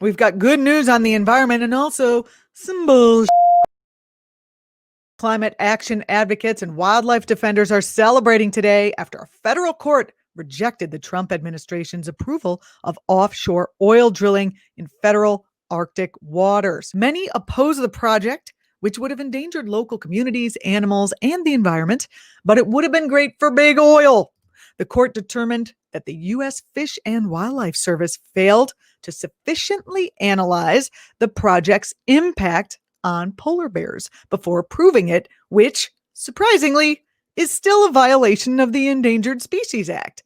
We've got good news on the environment and also some bullshit. Climate action advocates and wildlife defenders are celebrating today after a federal court rejected the Trump administration's approval of offshore oil drilling in federal Arctic waters. Many oppose the project, which would have endangered local communities, animals, and the environment, but it would have been great for big oil. The court determined that the U.S. Fish and Wildlife Service failed to sufficiently analyze the project's impact on polar bears before approving it, which, surprisingly, is still a violation of the Endangered Species Act.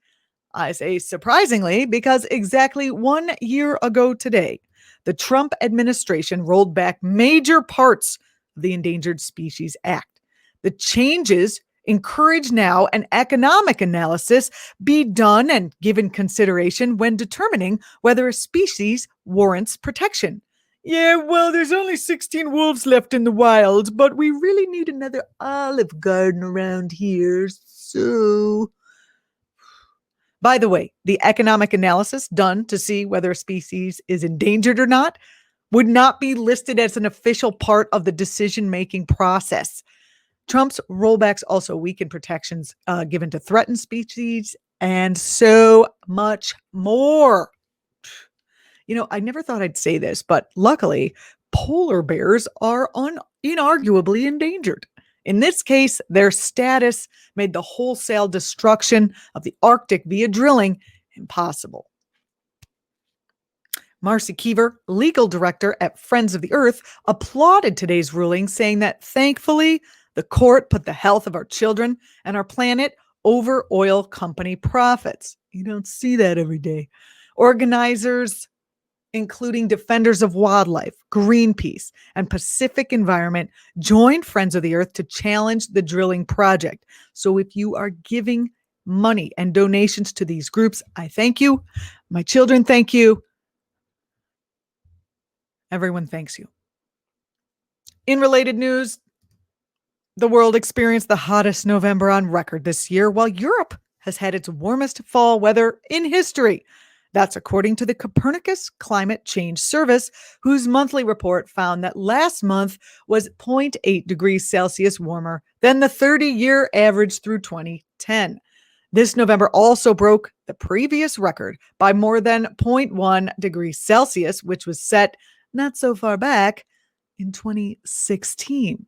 I say surprisingly because exactly 1 year ago today, the Trump administration rolled back major parts of the Endangered Species Act. The changes encourage now an economic analysis be done and given consideration when determining whether a species warrants protection. Yeah, well, there's only 16 wolves left in the wild, but we really need another Olive Garden around here, so... By the way, the economic analysis done to see whether a species is endangered or not would not be listed as an official part of the decision-making process. Trump's rollbacks also weaken protections given to threatened species and so much more. You know, I never thought I'd say this, but luckily, polar bears are inarguably endangered. In this case, their status made the wholesale destruction of the Arctic via drilling impossible. Marcie Keever, legal director at Friends of the Earth, applauded today's ruling, saying that thankfully, the court put the health of our children and our planet over oil company profits. You don't see that every day. Organizers, including Defenders of Wildlife, Greenpeace, and Pacific Environment, joined Friends of the Earth to challenge the drilling project. So if you are giving money and donations to these groups, I thank you. My children thank you. Everyone thanks you. In related news, the world experienced the hottest November on record this year, while Europe has had its warmest fall weather in history. That's according to the Copernicus Climate Change Service, whose monthly report found that last month was 0.8 degrees Celsius warmer than the 30-year average through 2010. This November also broke the previous record by more than 0.1 degrees Celsius, which was set not so far back in 2016.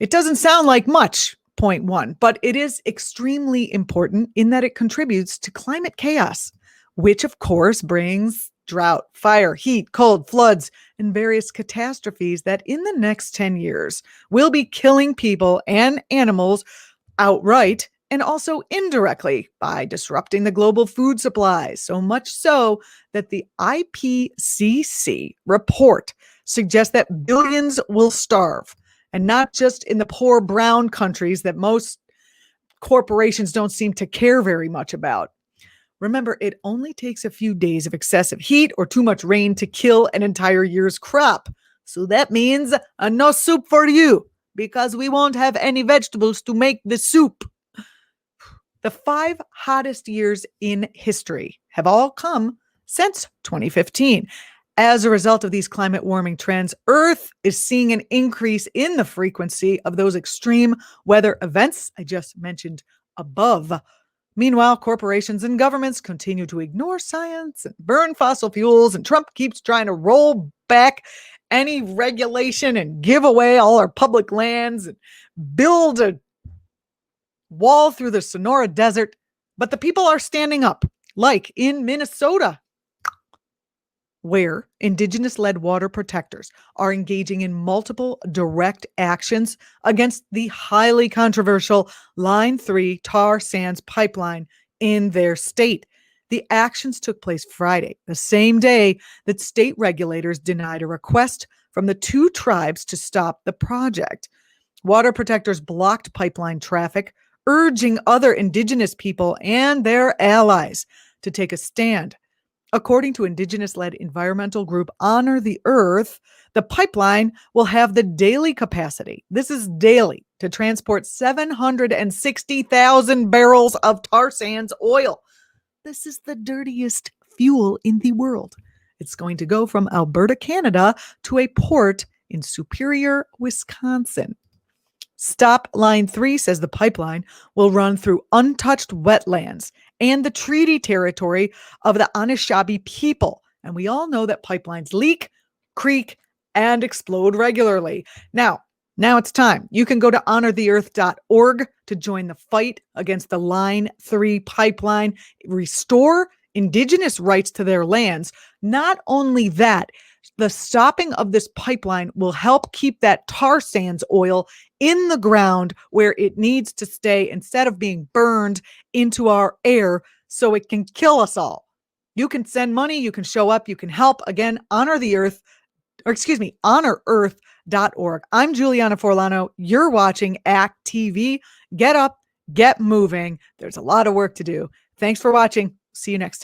It doesn't sound like much, 0.1, but it is extremely important in that it contributes to climate chaos, which of course brings drought, fire, heat, cold, floods, and various catastrophes that in the next 10 years will be killing people and animals outright and also indirectly by disrupting the global food supply. So much so that the IPCC report suggests that billions will starve, and not just in the poor brown countries that most corporations don't seem to care very much about. Remember, it only takes a few days of excessive heat or too much rain to kill an entire year's crop. So that means no soup for you, because we won't have any vegetables to make the soup. The 5 hottest years in history have all come since 2015. As a result of these climate warming trends, Earth is seeing an increase in the frequency of those extreme weather events I just mentioned above. Meanwhile, corporations and governments continue to ignore science and burn fossil fuels, and Trump keeps trying to roll back any regulation and give away all our public lands and build a wall through the Sonora Desert. But the people are standing up, like in Minnesota, where indigenous-led water protectors are engaging in multiple direct actions against the highly controversial Line 3 tar sands pipeline in their state. The actions took place Friday, the same day that state regulators denied a request from the 2 tribes to stop the project. Water protectors blocked pipeline traffic, urging other indigenous people and their allies to take a stand. According to indigenous-led environmental group Honor the Earth, the pipeline will have the daily capacity, this is daily, to transport 760,000 barrels of tar sands oil. This is the dirtiest fuel in the world. It's going to go from Alberta, Canada to a port in Superior, Wisconsin. Stop Line 3 says the pipeline will run through untouched wetlands and the treaty territory of the Anishinaabe people. And we all know that pipelines leak, creak, and explode regularly. Now it's time. You can go to honortheearth.org to join the fight against the Line 3 pipeline, restore Indigenous rights to their lands. Not only that, the stopping of this pipeline will help keep that tar sands oil in the ground where it needs to stay instead of being burned into our air so it can kill us all. You can send money, you can show up, you can help. Again, honorearth.org. I'm Julianna Forlano. You're watching ACT.tv. Get up, get moving. There's a lot of work to do. Thanks for watching. See you next time.